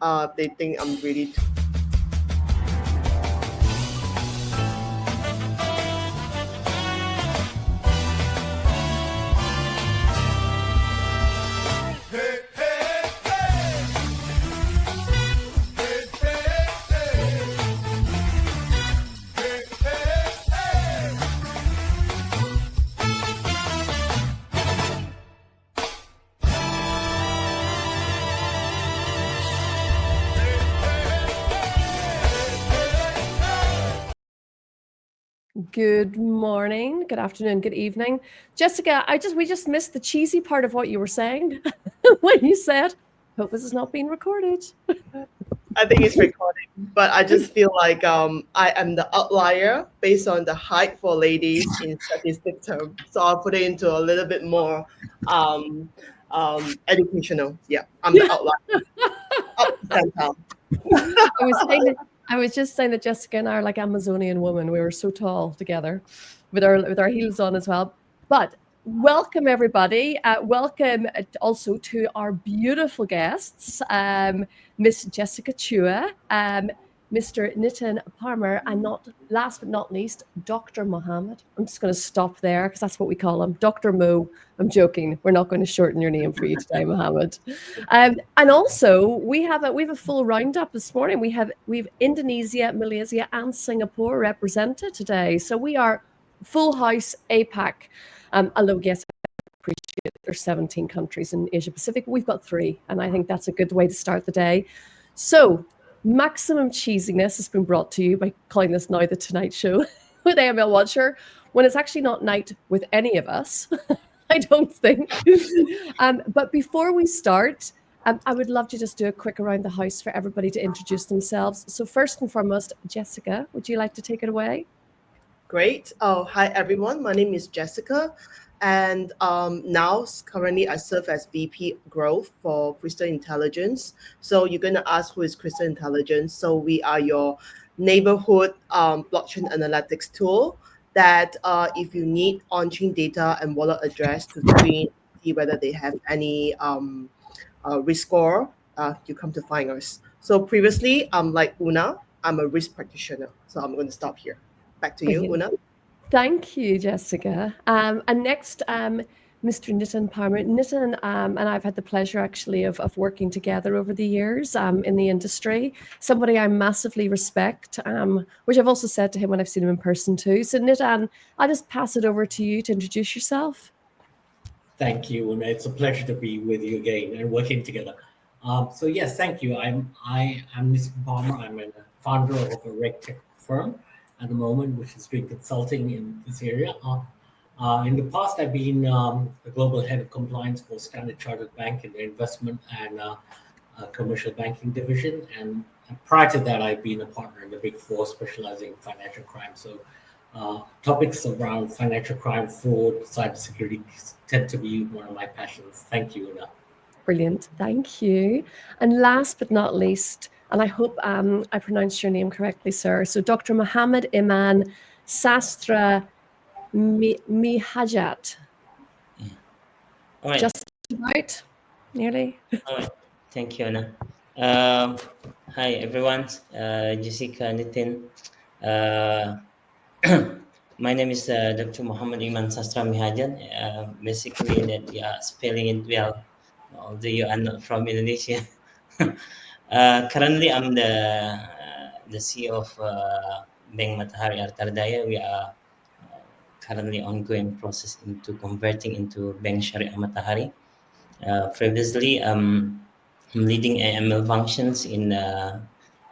they think I'm really Good morning, good afternoon, good evening. Jessica, we just missed the cheesy part of what you were saying when you said, hope this is not being recorded. I think it's recording, but I just feel like I am the outlier based on the height for ladies in statistic term. So I'll put it into a little bit more educational. Yeah, I'm the outlier. Up percentile. I was just saying that Jessica and I are like Amazonian women. We were so tall together with our heels on as well. But welcome everybody. Welcome also to our beautiful guests, Miss Jessica Chua, Mr. Nitin Parmar, and last but not least, Dr. Mohammed. I'm just going to stop there because that's what we call him, Dr. Mo. I'm joking. We're not going to shorten your name for you today, Mohammed. And also we have a full roundup this morning. We've Indonesia, Malaysia, and Singapore represented today. So we are full house APAC. Although yes, I appreciate there's 17 countries in Asia Pacific. We've got 3, and I think that's a good way to start the day. So maximum cheesiness has been brought to you by calling this now the Tonight Show with AML Watcher, when it's actually not night with any of us. I don't think. But before we start, I would love to just do a quick around the house for everybody to introduce themselves. So first and foremost, Jessica, would you like to take it away? Great. Oh, hi everyone. My name is Jessica, and currently I serve as VP Growth for Crystal Intelligence. So you're going to ask who is Crystal Intelligence? So we are your neighborhood blockchain analytics tool that if you need on-chain data and wallet address to screen, see whether they have any risk score, you come to find us. So previously, like Oonagh, I'm a risk practitioner. So I'm going to stop here. Back to you, Oonagh. Thank you, Jessica. And next, Mr. Nitin Parmar. Nitin and I've had the pleasure actually of working together over the years in the industry. Somebody I massively respect, which I've also said to him when I've seen him in person too. So Nitin, I'll just pass it over to you to introduce yourself. Thank you, and it's a pleasure to be with you again and working together. So yes, thank you. I'm Nitin Parmar. I'm a founder of a RegTech firm at the moment, which is doing consulting in this area. In the past, I've been the global head of compliance for Standard Chartered Bank in the investment and commercial banking division. And prior to that, I've been a partner in the Big Four, specializing in financial crime. So topics around financial crime, fraud, cybersecurity tend to be one of my passions. Thank you, Oonagh. Brilliant, thank you. And last but not least, and I hope I pronounced your name correctly, sir. So Dr. Mohammed Iman Sastra Mihajat. All right. Just about, nearly. All right. Thank you, Oonagh. Hi, everyone. Jessica, Nitin. My name is Dr. Mohammed Iman Sastra Mihajat. Basically, that spelling it well, although you are not from Indonesia. Currently, I'm the CEO of Bank Matahari Artardaya. We are currently ongoing process into converting into Bank Syariah Matahari. Previously, I'm leading AML functions in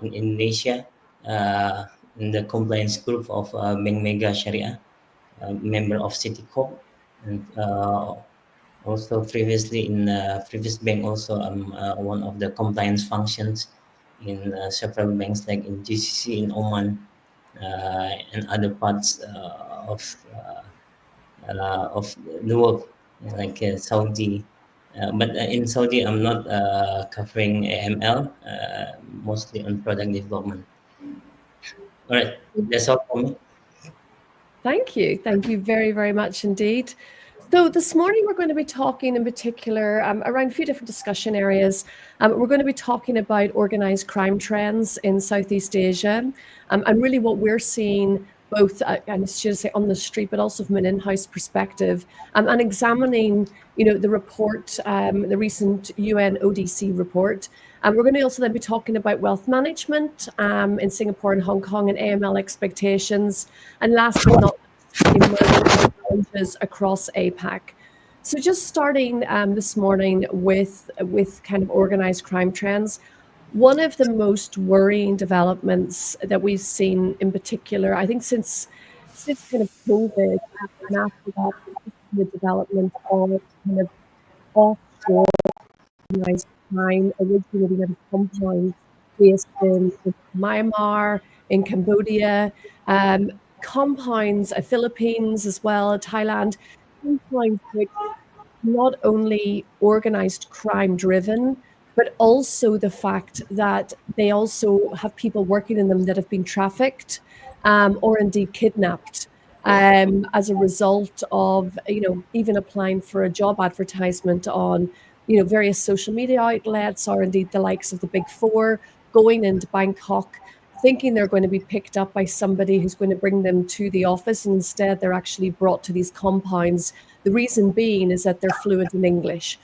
Indonesia in the compliance group of Bank Mega Syariah, member of Citicorp, and also previously in previous bank also I'm one of the compliance functions in several banks like in GCC in Oman and other parts of the world like Saudi. But in Saudi, I'm not covering AML, mostly on product development. All right, that's all for me. Thank you very, very much indeed. So this morning we're going to be talking in particular around a few different discussion areas. We're going to be talking about organised crime trends in Southeast Asia, and really what we're seeing both, and I should say on the street, but also from an in-house perspective, and examining, the report, the recent UN ODC report. We're going to also then be talking about wealth management in Singapore and Hong Kong and AML expectations, and last but not emerging challenges across APAC. So just starting this morning with kind of organized crime trends, one of the most worrying developments that we've seen in particular, I think since kind of COVID, and after that, the development of kind of offshore organized crime originating out of compounds based in Myanmar, in Cambodia, compounds, Philippines as well, Thailand, compounds which not only organized crime driven, but also the fact that they also have people working in them that have been trafficked or indeed kidnapped as a result of, even applying for a job advertisement on, various social media outlets or indeed the likes of the Big Four, going into Bangkok, thinking they're going to be picked up by somebody who's going to bring them to the office. And instead, they're actually brought to these compounds. The reason being is that they're fluent in English.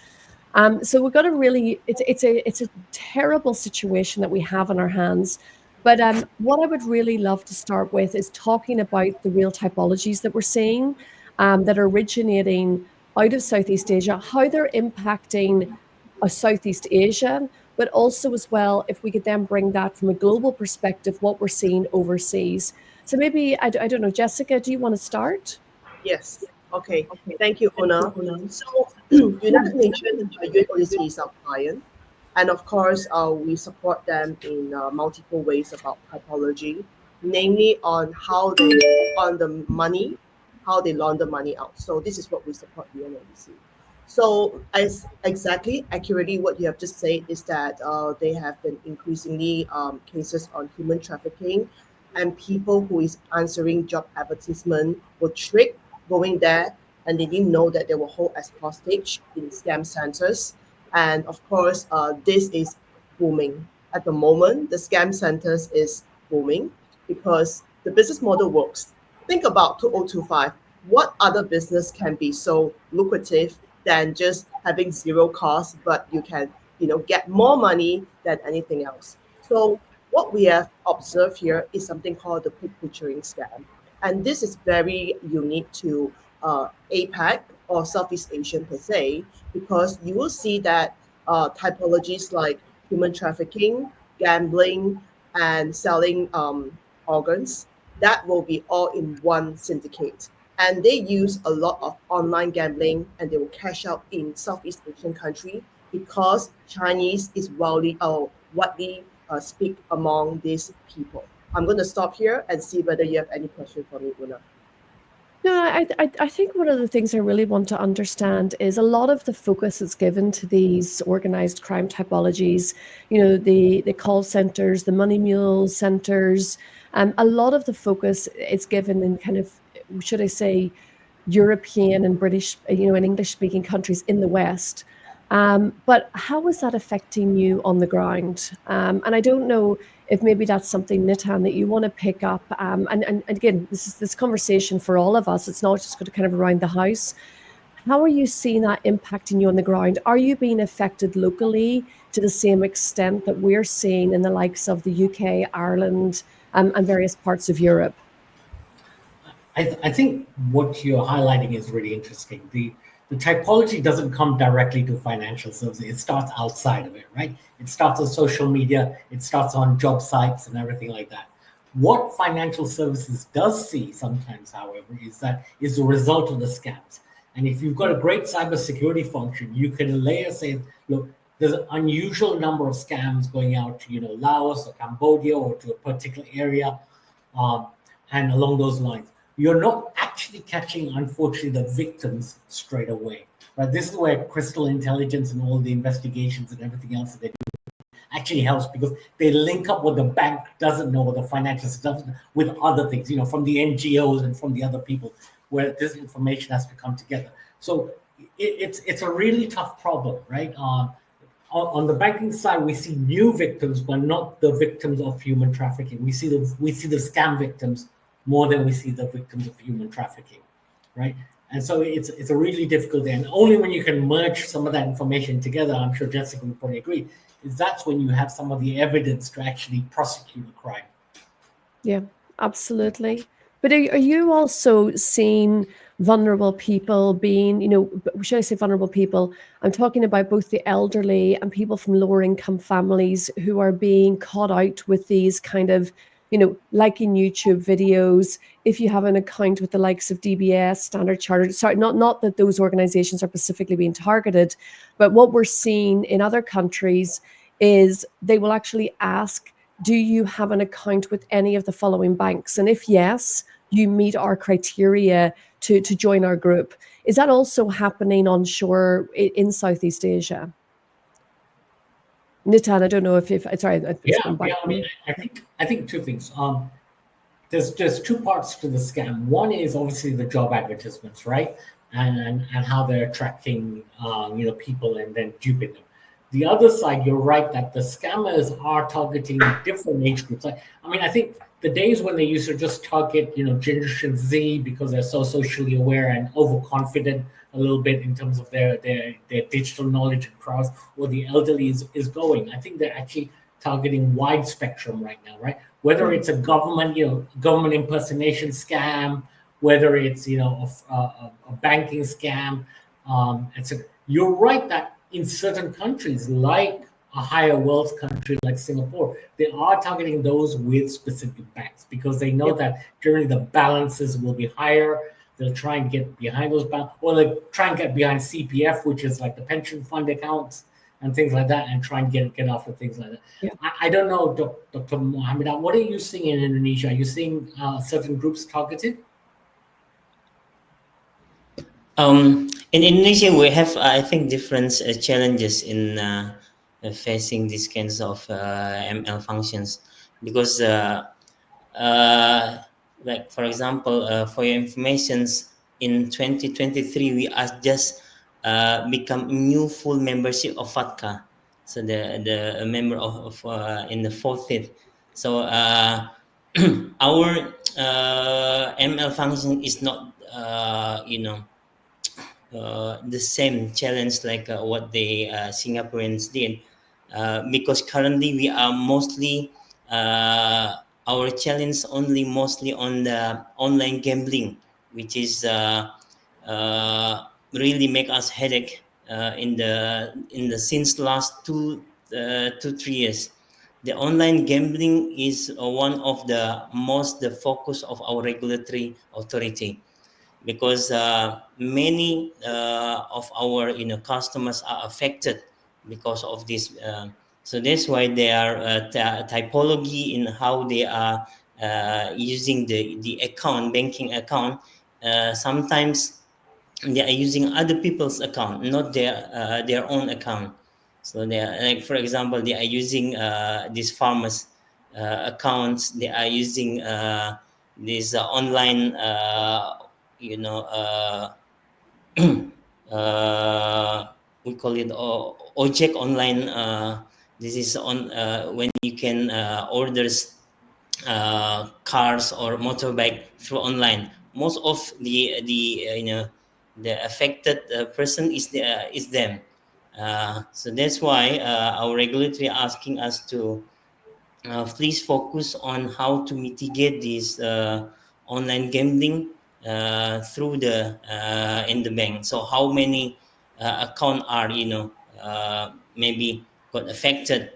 So we've got to really, it's a terrible situation that we have on our hands. But what I would really love to start with is talking about the real typologies that we're seeing that are originating out of Southeast Asia, how they're impacting Southeast Asia, but also as well, if we could then bring that from a global perspective, what we're seeing overseas. So maybe, I don't know, Jessica, do you want to start? Yes. Okay. Thank you, Oonagh. So, United Nations UNODC is our client, and of course, we support them in multiple ways about typology, namely on how they on the money, how they launder money out. So this is what we support UNODC. So, as exactly accurately what you have just said is that they have been increasingly cases on human trafficking, and people who is answering job advertisement were tricked going there, and they didn't know that they were held as hostage in scam centers. And of course, this is booming at the moment. The scam centers is booming because the business model works. Think about 2025. What other business can be so lucrative than just having zero cost, but you can, get more money than anything else? So what we have observed here is something called the quick picturing scam. And this is very unique to APAC or Southeast Asian per se, because you will see that typologies like human trafficking, gambling, and selling organs, that will be all in one syndicate. And they use a lot of online gambling, and they will cash out in Southeast Asian country because Chinese is widely speak among these people. I'm going to stop here and see whether you have any question for me, Oonagh. No, I think one of the things I really want to understand is a lot of the focus is given to these organized crime typologies, the call centers, the money mule centers. A lot of the focus is given in kind of, should I say, European and British, and English speaking countries in the West. But how is that affecting you on the ground? And I don't know if maybe that's something, Nitin, that you want to pick up. And again, this is this conversation for all of us. It's not just going to kind of around the house. How are you seeing that impacting you on the ground? Are you being affected locally to the same extent that we're seeing in the likes of the UK, Ireland, and various parts of Europe? I think what you're highlighting is really interesting. The typology doesn't come directly to financial services. It starts outside of it, right? It starts on social media. It starts on job sites and everything like that. What financial services does see sometimes, however, is the result of the scams. And if you've got a great cybersecurity function, you can later say, look, there's an unusual number of scams going out to, Laos or Cambodia or to a particular area, and along those lines. You're not actually catching, unfortunately, the victims straight away. Right? This is where crystal intelligence and all the investigations and everything else that they do actually helps, because they link up what the bank doesn't know, what the financial stuff with other things, from the NGOs and from the other people, where this information has to come together. So it's a really tough problem, right? On the banking side, we see new victims, but not the victims of human trafficking. We see the scam victims more than we see the victims of human trafficking, right? And so it's a really difficult thing. And only when you can merge some of that information together, I'm sure Jessica would probably agree, is that's when you have some of the evidence to actually prosecute a crime. Yeah, absolutely. But are you also seeing vulnerable people being, should I say vulnerable people? I'm talking about both the elderly and people from lower income families who are being caught out with these kind of, liking YouTube videos. If you have an account with the likes of DBS, Standard Chartered, sorry, not that those organizations are specifically being targeted, but what we're seeing in other countries is they will actually ask, do you have an account with any of the following banks? And if yes, you meet our criteria to join our group. Is that also happening onshore in Southeast Asia? Nitin, I don't know if sorry, it's Yeah, going back yeah. I to mean, you. I think two things. There's two parts to the scam. One is obviously the job advertisements, right, and how they're attracting people and then duping them. The other side, you're right that the scammers are targeting different age groups. I mean, I think the days when they used to just target Generation Z because they're so socially aware and overconfident a little bit in terms of their digital knowledge and prowess, or the elderly is going. I think they're actually targeting wide spectrum right now, right? Whether it's a government impersonation scam, whether it's a banking scam, etc. You're right that in certain countries, like a higher wealth country like Singapore, they are targeting those with specific banks because they know Yep. that generally the balances will be higher. They'll try and get behind those banks, or they try and get behind CPF, which is like the pension fund accounts and things like that, and try and get after things like that. Yeah. I don't know, Dr. Mohammed, what are you seeing in Indonesia? Are you seeing certain groups targeted? In Indonesia, we have, I think, different challenges in facing these kinds of ML functions because, like for example, for your informations, in 2023 we are just become new full membership of FATCA, so the member of in the 14th. So our ML function is not the same challenge like what the Singaporeans did, because currently we are mostly our challenge only mostly on the online gambling, which is really make us headache in the since last 3 years. The online gambling is one of the most the focus of our regulatory authority, because many of our customers are affected because of this. So that's why they are typology in how they are using the account, banking account. Sometimes they are using other people's account, not their own account. So they are, like for example, they are using these farmers accounts. They are using these online you know we call it ojek online. This is on when you can orders cars or motorbike through online. Most of the affected person is them. So that's why our regulatory asking us to please focus on how to mitigate this online gambling through the in the bank. So how many account are maybe got affected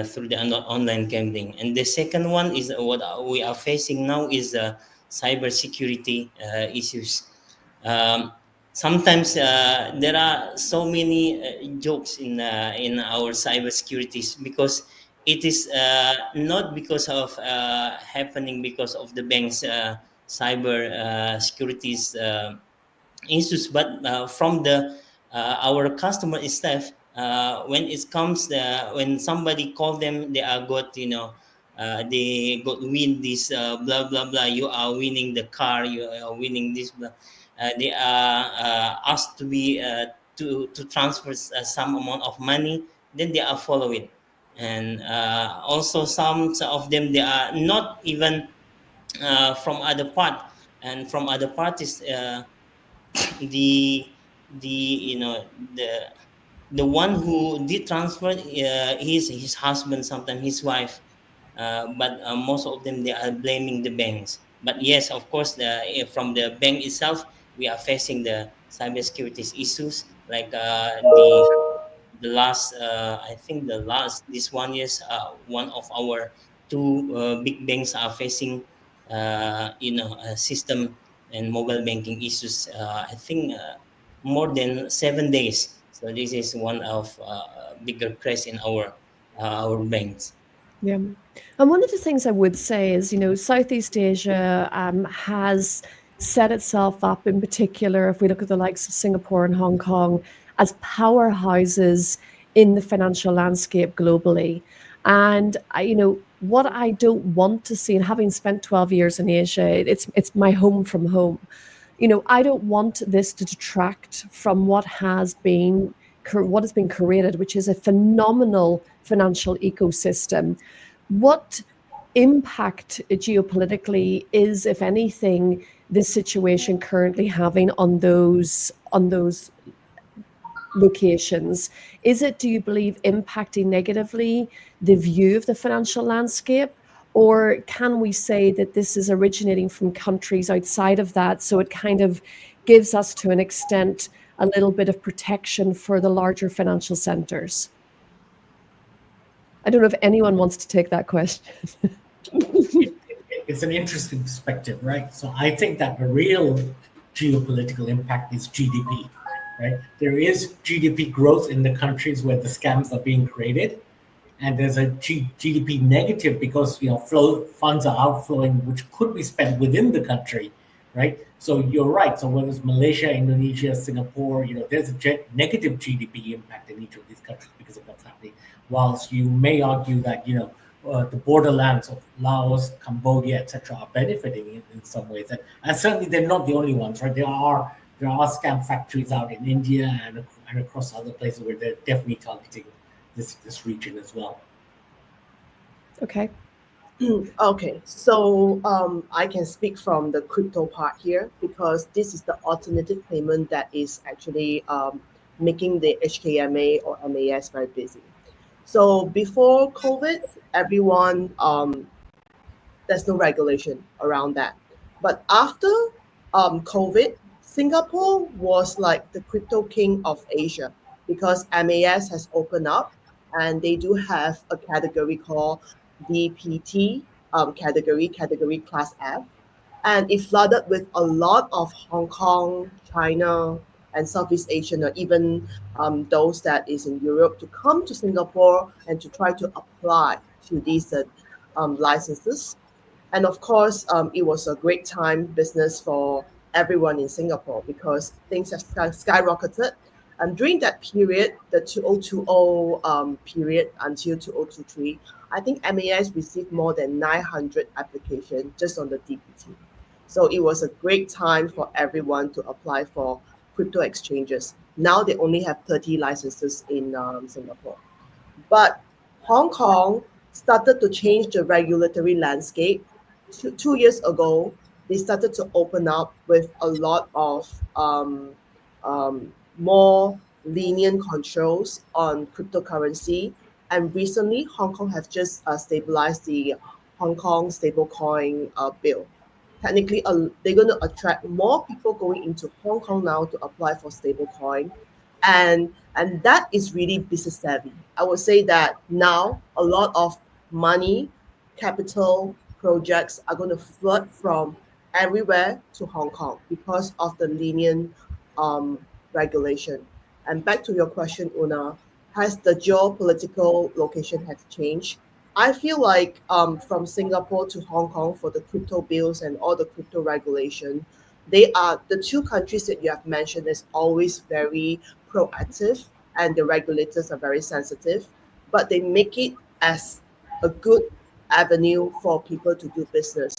through the online gambling. And the second one is what we are facing now is cyber security issues. Um, Sometimes there are so many jokes in our cyber securities, because it is not because of happening because of the bank's cyber securities issues, but from the our customer staff. When it comes when somebody call them, they are got they got win this blah blah blah. You are winning the car. You are winning this blah. they are asked to be to transfer some amount of money, then they are follow it. And also some of them, they are not even from other part, and from other parties, the you know the one who did transfer his husband, sometimes his wife, but most of them, they are blaming the banks. But yes, of course, from the bank itself, we are facing the cybersecurity issues, like the last I think the last this 1 years, one of our two big banks are facing system and mobile banking issues, I think more than 7 days. So this is one of bigger crash in our banks. Yeah. And one of the things I would say is, Southeast Asia has set itself up, in particular, if we look at the likes of Singapore and Hong Kong, as powerhouses in the financial landscape globally. And what I don't want to see, and having spent 12 years in Asia, it's my home from home. I don't want this to detract from what has been created, which is a phenomenal financial ecosystem. What impact geopolitically is, if anything, this situation currently having on those locations? Is it, do you believe, impacting negatively the view of the financial landscape? Or can we say that this is originating from countries outside of that? So it kind of gives us, to an extent, a little bit of protection for the larger financial centers. I don't know if anyone wants to take that question. It's an interesting perspective, right? So I think that the real geopolitical impact is GDP, right? There is GDP growth in the countries where the scams are being created, and there's a GDP negative because funds are outflowing, which could be spent within the country, right? So you're right. So whether it's Malaysia, Indonesia, Singapore, there's a negative GDP impact in each of these countries because of what's happening. Whilst you may argue that the borderlands of Laos, Cambodia, etc., are benefiting in some ways, and certainly they're not the only ones, right? There are scam factories out in India and across other places where they're definitely targeting this region as well. Okay. Okay, so I can speak from the crypto part here because this is the alternative payment that is actually making the HKMA or MAS very busy. So before COVID, everyone there's no regulation around that. But after COVID, Singapore was like the crypto king of Asia because MAS has opened up and they do have a category called DPT category class F. And it flooded with a lot of Hong Kong, China, and Southeast Asian, or even those that is in Europe to come to Singapore and to try to apply to these licenses. And of course, it was a great time business for everyone in Singapore because things have skyrocketed. And during that period, the 2020 period until 2023, I think MAS received more than 900 applications just on the DPT. So it was a great time for everyone to apply for crypto exchanges. Now they only have 30 licenses in Singapore. But Hong Kong started to change the regulatory landscape. 2 years ago, they started to open up with a lot of more lenient controls on cryptocurrency. And recently, Hong Kong have just stabilized the Hong Kong stablecoin bill. Technically, they're going to attract more people going into Hong Kong now to apply for stablecoin, and that is really business savvy. I would say that now a lot of money, capital projects are going to flood from everywhere to Hong Kong because of the lenient regulation. And back to your question, Una, has the geopolitical location has changed? I feel like from Singapore to Hong Kong for the crypto bills and all the crypto regulation, they are the two countries that you have mentioned is always very proactive and the regulators are very sensitive, but they make it as a good avenue for people to do business.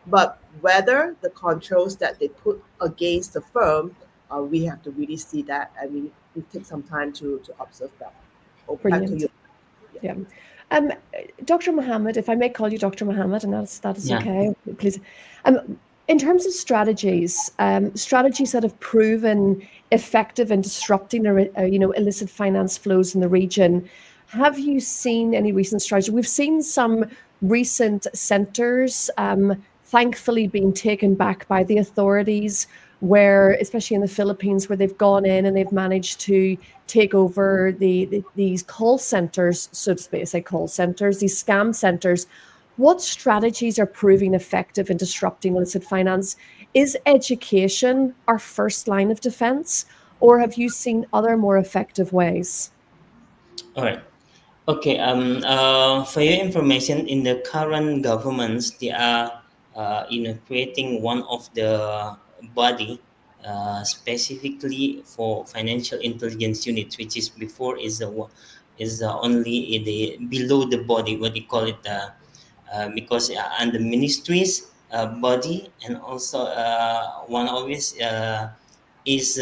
But whether the controls that they put against the firm, we have to really see that, and we take some time to observe that. Oh, back to you. Brilliant. Yeah. Um, Dr. Mohammed, if I may call you Dr. Mohammed, and that is Yeah. okay, please. In terms of strategies, strategies that have proven effective in disrupting illicit finance flows in the region, have you seen any recent strategy? We've seen some recent centres, thankfully, being taken back by the authorities, where, especially in the Philippines, where they've gone in and they've managed to take over these call centers, so to speak, say call centers, these scam centers. What strategies are proving effective in disrupting illicit finance? Is education our first line of defense, or have you seen other more effective ways? All right. Okay. For your information, in the current governments, they are, creating one of the body specifically for financial intelligence units, which is before is only the below the body, what they call it, because under ministries body, and also one of it is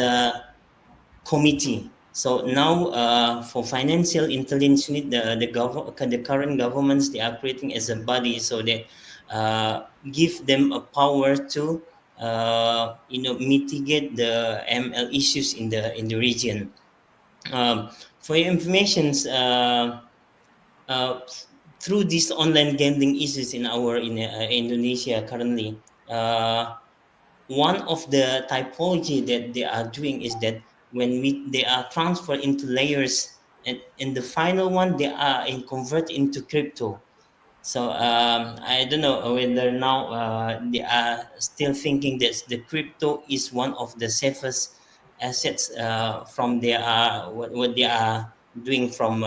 committee. So now, for financial intelligence unit, the current governments, they are creating as a body, so they give them a power to mitigate the ML issues in the region. For your informations, uh, through these online gambling issues in Indonesia currently. One of the typology that they are doing is that when they are transferred into layers, and in the final one they are convert into crypto. So I don't know whether now they are still thinking that the crypto is one of the safest assets from their what they are doing from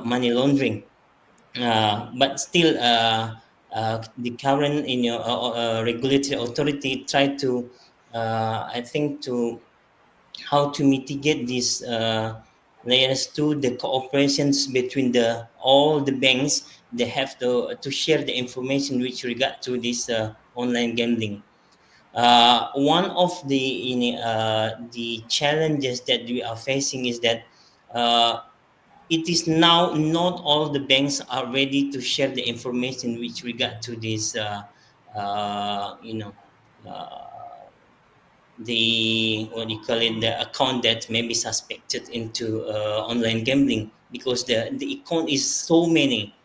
money laundering. But still, the current regulatory authority try to, I think, to how to mitigate these layers to the cooperations between the all the banks. They have to share the information which regard to this online gambling. One of the challenges that we are facing is that it is now not all the banks are ready to share the information which regard to this uh, you know uh, the what do you call it, the account that may be suspected into online gambling, because the account is so many,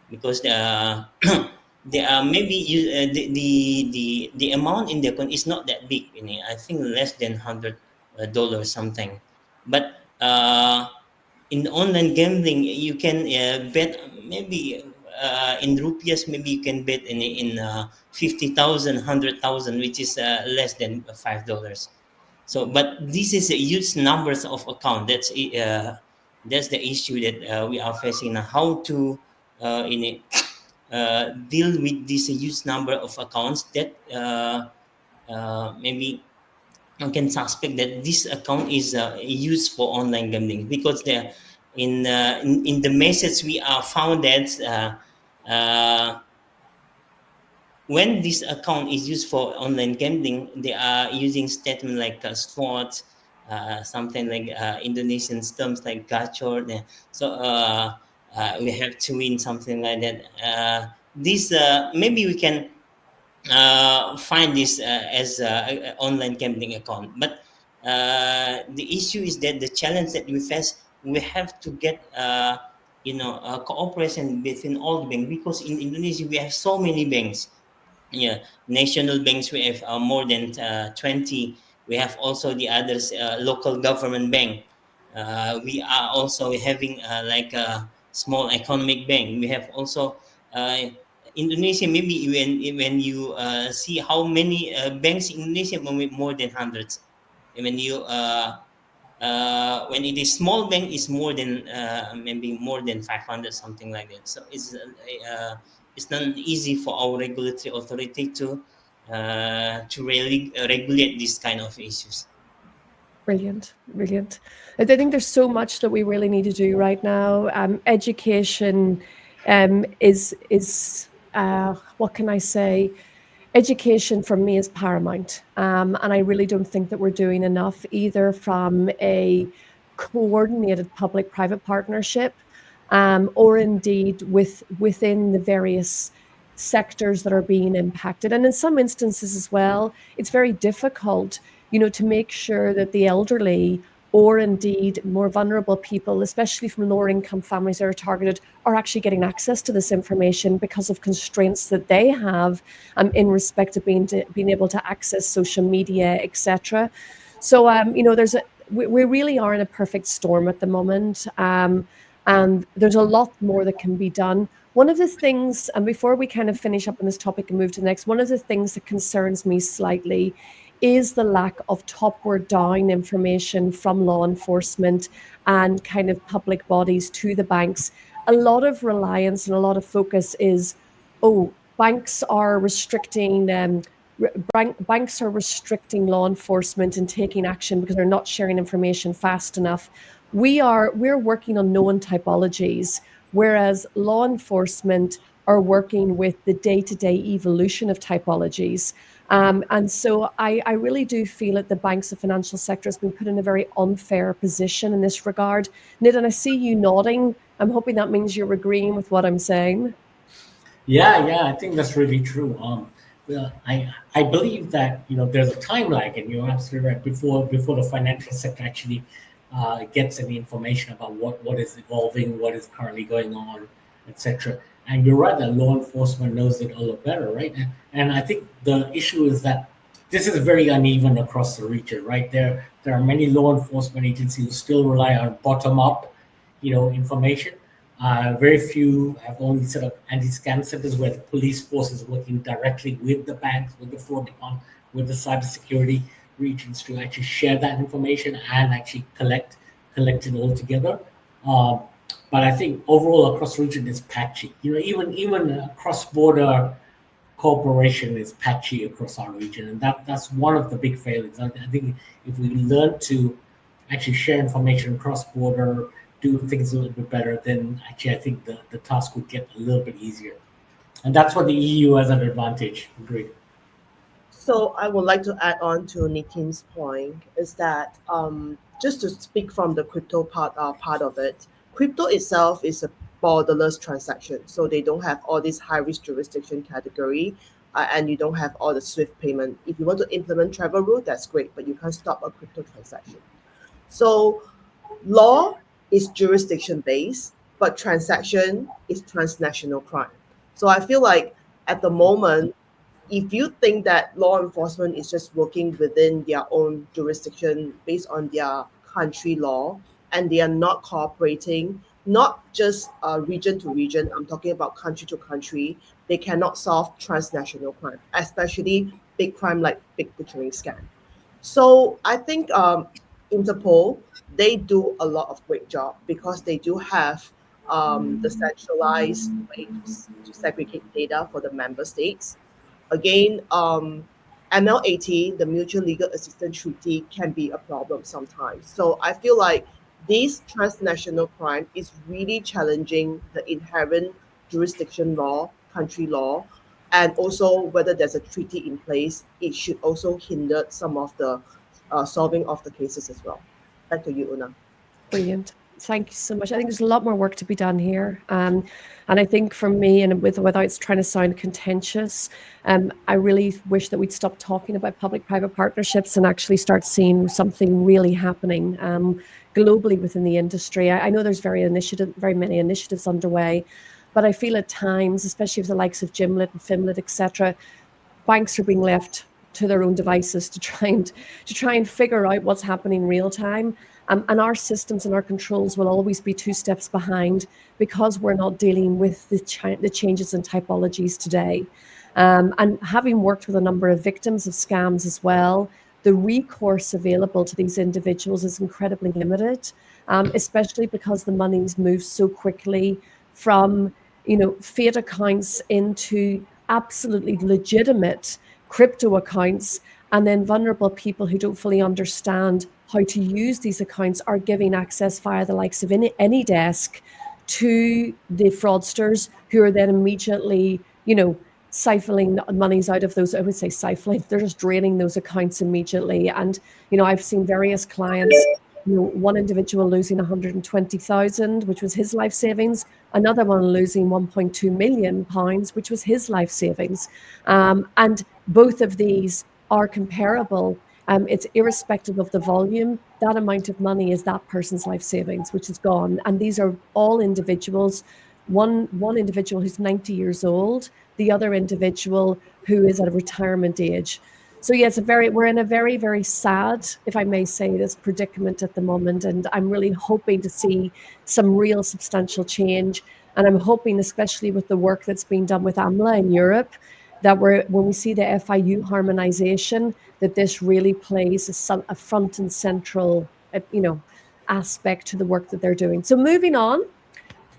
because there are maybe the amount in the account is not that big, I think less than $100 something. But in online gambling you can bet maybe in rupias, maybe you can bet in 50,000, 100,000, which is less than $5. So but this is a huge numbers of account. That's the issue that we are facing now, how to in a, deal with this huge number of accounts that maybe one can suspect that this account is used for online gambling, because in the message we are found that when this account is used for online gambling, they are using statement like slots, something like Indonesian terms like gacor. So we have to win, something like that. This maybe we can find this as a online gambling account. But the issue is that the challenge that we face, we have to get cooperation between all the banks, because in Indonesia we have so many banks. Yeah, national banks we have more than 20. We have also the others, local government bank. We are also having like a small economic bank. We have also Indonesia, maybe when you see how many banks in Indonesia, more than hundreds. And when it is small bank, is more than maybe more than 500, something like that. So it's not easy for our regulatory authority to really regulate these kind of issues. Brilliant, brilliant. I think there's so much that we really need to do right now. Education is what can I say? education for me is paramount. And I really don't think that we're doing enough either from a coordinated public-private partnership or indeed within the various sectors that are being impacted. And in some instances as well, it's very difficult, to make sure that the elderly or indeed more vulnerable people, especially from lower income families that are targeted, are actually getting access to this information because of constraints that they have in respect of being able to access social media, etc. So, we really are in a perfect storm at the moment. And there's a lot more that can be done. One of the things, and before we kind of finish up on this topic and move to the next, one of the things that concerns me slightly is the lack of topward down information from law enforcement and kind of public bodies to the banks. A lot of reliance and a lot of focus is, oh, banks are restricting banks are restricting law enforcement and taking action because they're not sharing information fast enough. We're working on known typologies, whereas law enforcement are working with the day-to-day evolution of typologies. And so I really do feel that the banks, the financial sector, has been put in a very unfair position in this regard. Nitin, I see you nodding. I'm hoping that means you're agreeing with what I'm saying. Yeah, I think that's really true. Well, I believe that there's a time lag, and you're absolutely right. Before the financial sector actually gets any information about what is evolving, what is currently going on, etc. And you're right that law enforcement knows it a lot better, right? And I think the issue is that this is very uneven across the region, right? There are many law enforcement agencies who still rely on bottom up, information. Very few have only set up anti-scam centers where the police force is working directly with the banks, with the fraud department, with the cybersecurity regions to actually share that information and actually collect it all together. Um, but I think overall across the region is patchy. Even cross-border cooperation is patchy across our region, and that's one of the big failings. I think if we learn to actually share information cross-border, do things a little bit better, then actually I think the task would get a little bit easier. And that's what the EU has an advantage. Agreed. So I would like to add on to Nitin's point is that just to speak from the crypto part of it, crypto itself is a borderless transaction. So they don't have all this high risk jurisdiction category, and you don't have all the SWIFT payment. If you want to implement travel rule, that's great, but you can't stop a crypto transaction. So law is jurisdiction based, but transaction is transnational crime. So I feel like at the moment, if you think that law enforcement is just working within their own jurisdiction based on their country law and they are not cooperating, not just region to region, I'm talking about country to country, they cannot solve transnational crime, especially big crime like big butchering scam. So I think Interpol, they do a lot of great job because they do have the centralized way to segregate data for the member states. Again, ML18, the Mutual Legal Assistance Treaty, can be a problem sometimes. So I feel like this transnational crime is really challenging the inherent jurisdiction law, country law, and also whether there's a treaty in place. It should also hinder some of the solving of the cases as well. Back to you, Una. Brilliant. Thank you so much. I think there's a lot more work to be done here. And I think for me, and without trying to sound contentious, I really wish that we'd stop talking about public-private partnerships and actually start seeing something really happening globally within the industry. I know there's very many initiatives underway, but I feel at times, especially with the likes of Gimlet and Fimlet, etc., banks are being left to their own devices to try and figure out what's happening real time. And our systems and our controls will always be two steps behind because we're not dealing with the changes in typologies today. And having worked with a number of victims of scams as well, the recourse available to these individuals is incredibly limited, especially because the money's moved so quickly from fiat accounts into absolutely legitimate crypto accounts, and then vulnerable people who don't fully understand how to use these accounts are giving access via the likes of any desk to the fraudsters, who are then immediately siphoning monies out of those. I would say siphoning. They're just draining those accounts immediately. And I've seen various clients. One individual losing 120,000, which was his life savings. Another one losing 1.2 million pounds, which was his life savings. And both of these are comparable. It's irrespective of the volume. That amount of money is that person's life savings, which is gone. And these are all individuals. One individual who's 90 years old, the other individual who is at a retirement age. So yeah, we're in a very, very sad, if I may say this, predicament at the moment. And I'm really hoping to see some real substantial change. And I'm hoping, especially with the work that's being done with AMLA in Europe, that when we see the FIU harmonization, that this really plays a front and central, aspect to the work that they're doing. So moving on,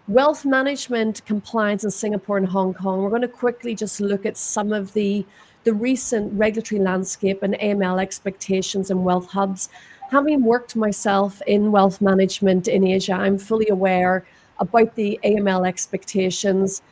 wealth management compliance in Singapore and Hong Kong. We're going to quickly just look at some of the recent regulatory landscape and AML expectations in wealth hubs. Having worked myself in wealth management in Asia, I'm fully aware about the AML expectations,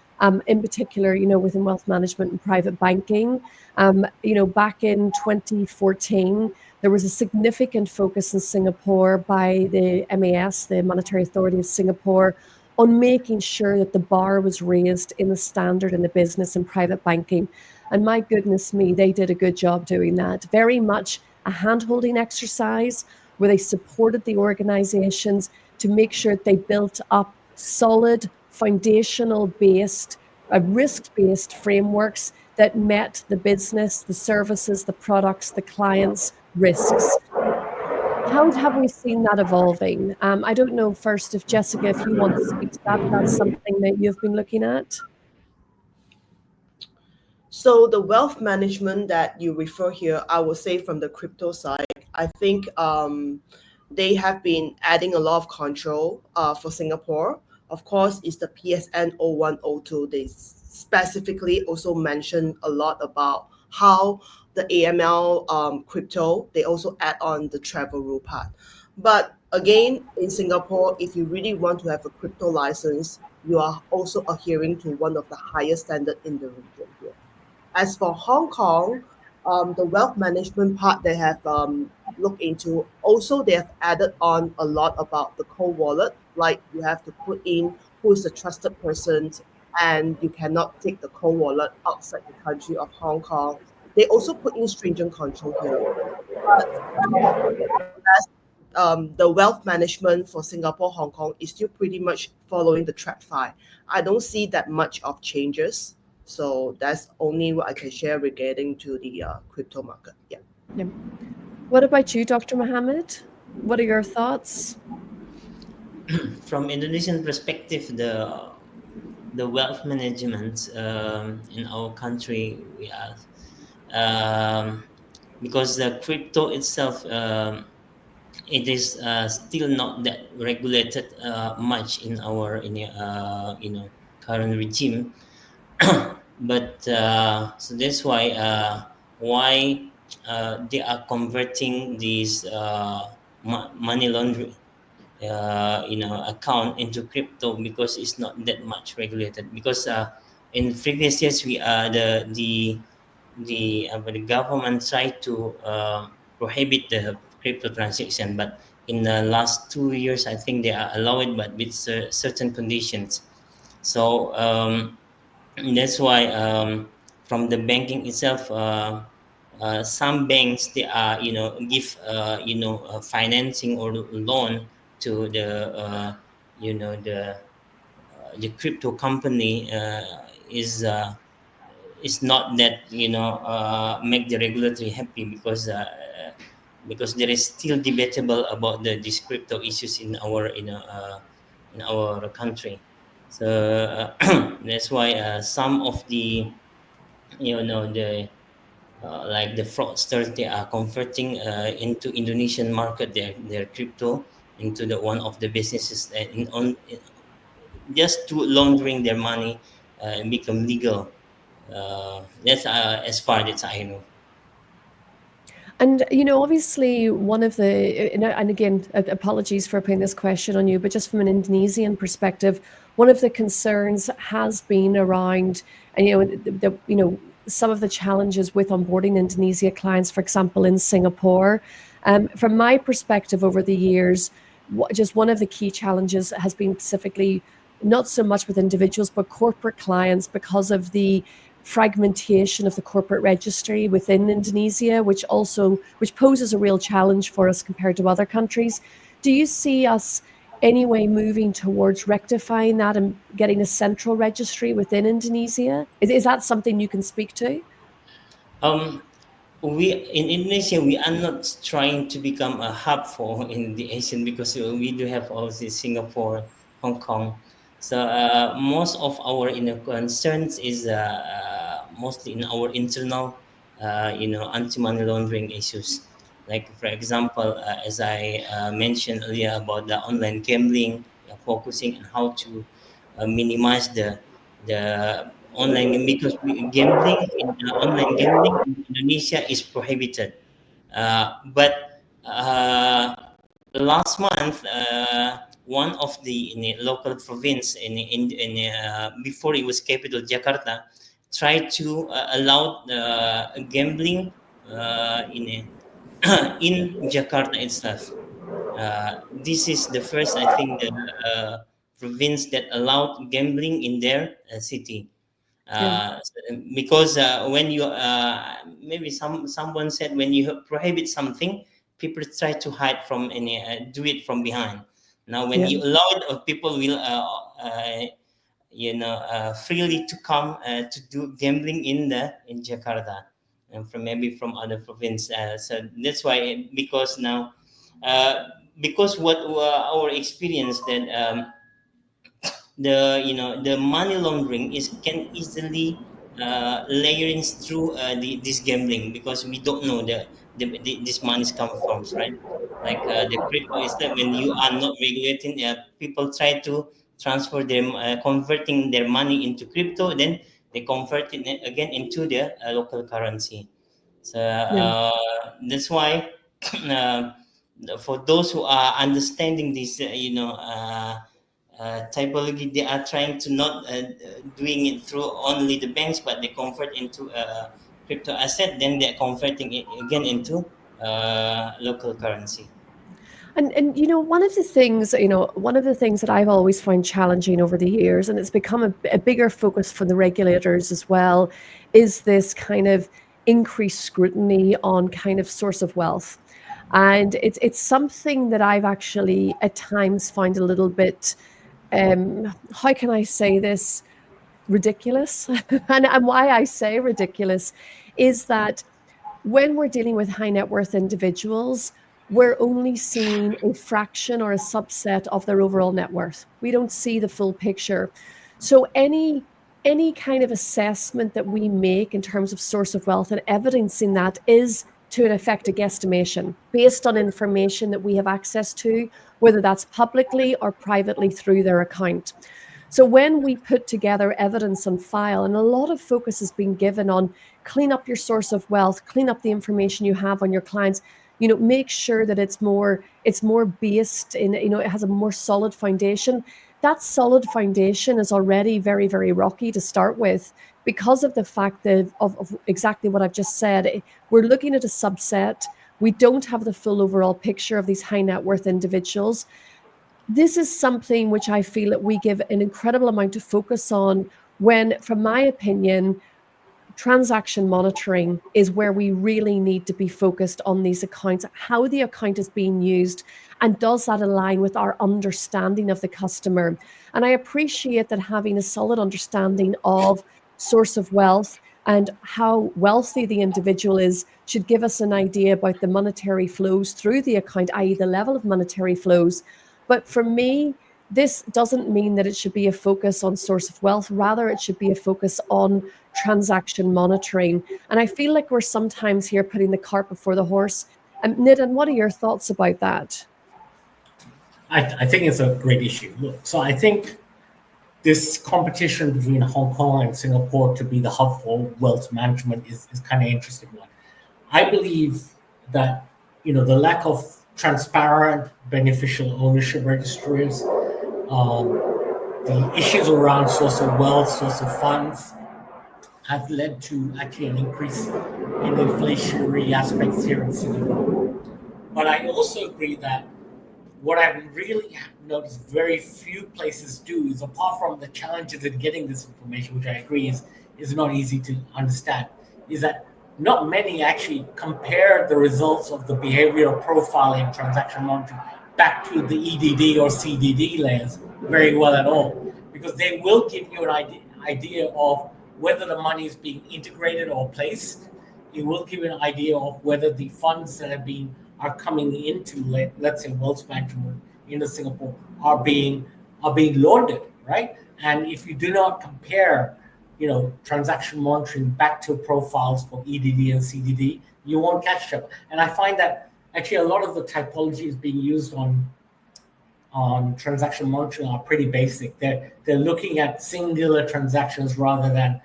in particular, within wealth management and private banking. Back in 2014, there was a significant focus in Singapore by the MAS, the Monetary Authority of Singapore, on making sure that the bar was raised in the standard in the business and private banking. And my goodness me, they did a good job doing that. Very much a hand-holding exercise where they supported the organizations to make sure that they built up solid, foundational-based, risk-based frameworks that met the business, the services, the products, the clients' risks. How have we seen that evolving? I don't know first if Jessica, if you want to speak to that, that's something that you've been looking at. So the wealth management that you refer here, I would say from the crypto side, I think they have been adding a lot of control for Singapore. Of course, it's the PSN 0102. They specifically also mentioned a lot about how the AML crypto, they also add on the travel rule part. But again, in Singapore, if you really want to have a crypto license, you are also adhering to one of the highest standard in the region here. As for Hong Kong, the wealth management part they have looked into, also they have added on a lot about the cold wallet, like you have to put in who is the trusted person and you cannot take the cold wallet outside the country of Hong Kong. They also put in stringent control here. But the wealth management for Singapore, Hong Kong is still pretty much following the TradFi. I don't see that much of changes. So that's only what I can share regarding to the crypto market. Yeah. What about you, Dr. Mohammed? What are your thoughts? From Indonesian perspective, the wealth management in our country, we are because the crypto itself, it is still not that regulated much in our current regime. But so that's why they are converting these money laundering account into crypto, because it's not that much regulated. Because in previous years, the government tried to prohibit the crypto transaction, but in the last 2 years, I think they are allowed, but with certain conditions. So that's why from the banking itself, some banks, they are give financing or loan to the crypto company, is not that make the regulatory happy, because there is still debatable about these crypto issues in our country. So that's why some of the the like the fraudsters, they are converting into Indonesian market their crypto into the one of the businesses, just to laundering their money and become legal. That's as far as I know. And, obviously one of the, and again, apologies for putting this question on you, but just from an Indonesian perspective, one of the concerns has been around, and, some of the challenges with onboarding Indonesia clients, for example, in Singapore. From my perspective over the years, just one of the key challenges has been specifically not so much with individuals, but corporate clients, because of the fragmentation of the corporate registry within Indonesia, which poses a real challenge for us compared to other countries. Do you see us anyway moving towards rectifying that and getting a central registry within Indonesia? Is that something you can speak to? Um, we in Indonesia, we are not trying to become a hub for in the Asian, because we do have also Singapore, Hong Kong. So most of our concerns is mostly in our internal anti-money laundering issues. Like for example, as I mentioned earlier about the online gambling, we are focusing on how to minimize the online, because online gambling in Indonesia is prohibited. But last month, one of the in a local province before it was capital Jakarta, tried to allow gambling in Jakarta itself. This is the first, I think, the province that allowed gambling in their city. Yeah. Because when you maybe someone said, when you prohibit something, people try to hide from any do it from behind. Now when Yeah. you allow it, people will freely to come to do gambling in Jakarta, and from maybe from other province. So that's why, because now because what our experience that the money laundering is can easily layering through this gambling, because we don't know this money's come from, right? Like the crypto is that when you are not regulating, people try to transfer them, converting their money into crypto, then they convert it again into their local currency. So Yeah. that's why uh, for those who are understanding this, typology, they are trying to not doing it through only the banks, but they convert into a crypto asset, then they're converting it again into local currency. And one of the things that I've always found challenging over the years, and it's become a bigger focus for the regulators as well, is this kind of increased scrutiny on kind of source of wealth. And it's something that I've actually at times find a little bit, how can I say this, ridiculous. And why I say ridiculous is that when we're dealing with high net worth individuals, we're only seeing a fraction or a subset of their overall net worth. We don't see the full picture. So any kind of assessment that we make in terms of source of wealth and evidencing that is to an effect a guesstimation based on information that we have access to, whether that's publicly or privately through their account. So when we put together evidence on file, and a lot of focus has been given on clean up your source of wealth, clean up the information you have on your clients, make sure that it's more based in, it has a more solid foundation. That solid foundation is already very, very rocky to start with, because of the fact that of exactly what I've just said. We're looking at a subset. We don't have the full overall picture of these high net worth individuals. This is something which I feel that we give an incredible amount of focus on when, from my opinion, transaction monitoring is where we really need to be focused on these accounts, how the account is being used, and does that align with our understanding of the customer. And I appreciate that having a solid understanding of source of wealth and how wealthy the individual is should give us an idea about the monetary flows through the account, i.e. the level of monetary flows. But for me, this doesn't mean that it should be a focus on source of wealth. Rather, it should be a focus on transaction monitoring. And I feel like we're sometimes here putting the cart before the horse. Nitin, what are your thoughts about that? I think it's a great issue. Look, so I think this competition between Hong Kong and Singapore to be the hub for wealth management is kind of interesting one. I believe that the lack of transparent beneficial ownership registries, the issues around source of wealth, source of funds, have led to actually an increase in inflationary aspects here in Singapore. But I also agree that what I've really noticed very few places do is, apart from the challenges in getting this information, which I agree is not easy to understand, is that not many actually compare the results of the behavioral profiling transaction monitoring back to the EDD or CDD layers very well at all, because they will give you an idea of whether the money is being integrated or placed. It will give you an idea of whether the funds that are coming into, let's say, wealth management in Singapore are being laundered, right? And if you do not compare, transaction monitoring back to profiles for EDD and CDD, you won't catch them. And I find that actually a lot of the typologies being used on transaction monitoring are pretty basic. They're looking at singular transactions rather than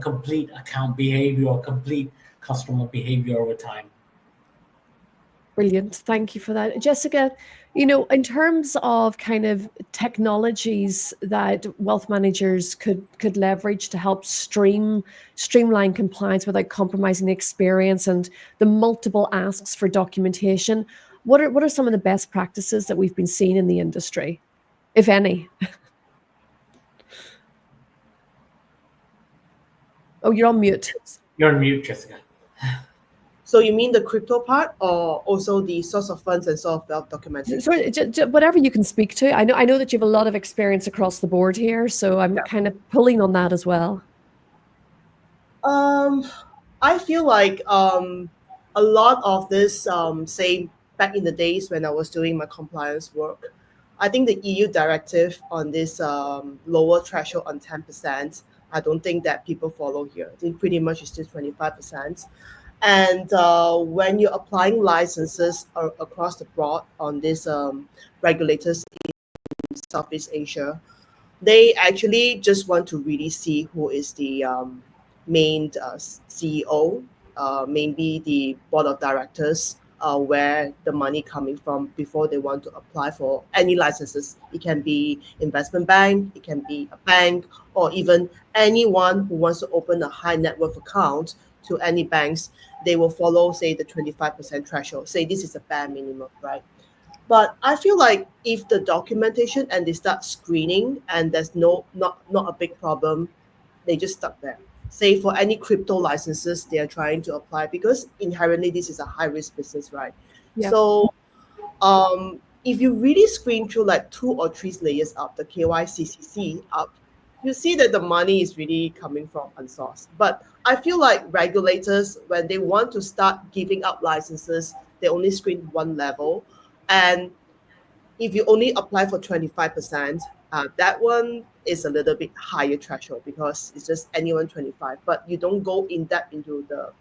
complete account behavior or complete customer behavior over time. Brilliant. Thank you for that. Jessica, in terms of kind of technologies that wealth managers could leverage to help streamline compliance without compromising the experience and the multiple asks for documentation, what are some of the best practices that we've been seeing in the industry, if any? Oh, you're on mute. You're on mute, Jessica. So you mean the crypto part, or also the source of funds and source of wealth documentation? So whatever you can speak to. I know that you have a lot of experience across the board here, so I'm kind of pulling on that as well. I feel like a lot of this, say back in the days when I was doing my compliance work, I think the EU directive on this lower threshold on 10%, I don't think that people follow here. I think pretty much it's just 25%. And when you're applying licenses across the board on these regulators in Southeast Asia, they actually just want to really see who is the main CEO, maybe the board of directors, where the money coming from before they want to apply for any licenses. It can be investment bank, it can be a bank, or even anyone who wants to open a high net worth account to any banks. They will follow, say, the 25% threshold. Say this is a bare minimum, right? But I feel like if the documentation and they start screening and there's not a big problem, they just stuck there. Say for any crypto licenses they are trying to apply, because inherently this is a high risk business, right? Yeah. So if you really screen through like 2 or 3 layers up, the KYCCC up, you see that the money is really coming from unsourced. But I feel like regulators, when they want to start giving out licenses, they only screen one level. And if you only apply for 25%, that one is a little bit higher threshold because it's just anyone 25. But you don't go in depth into the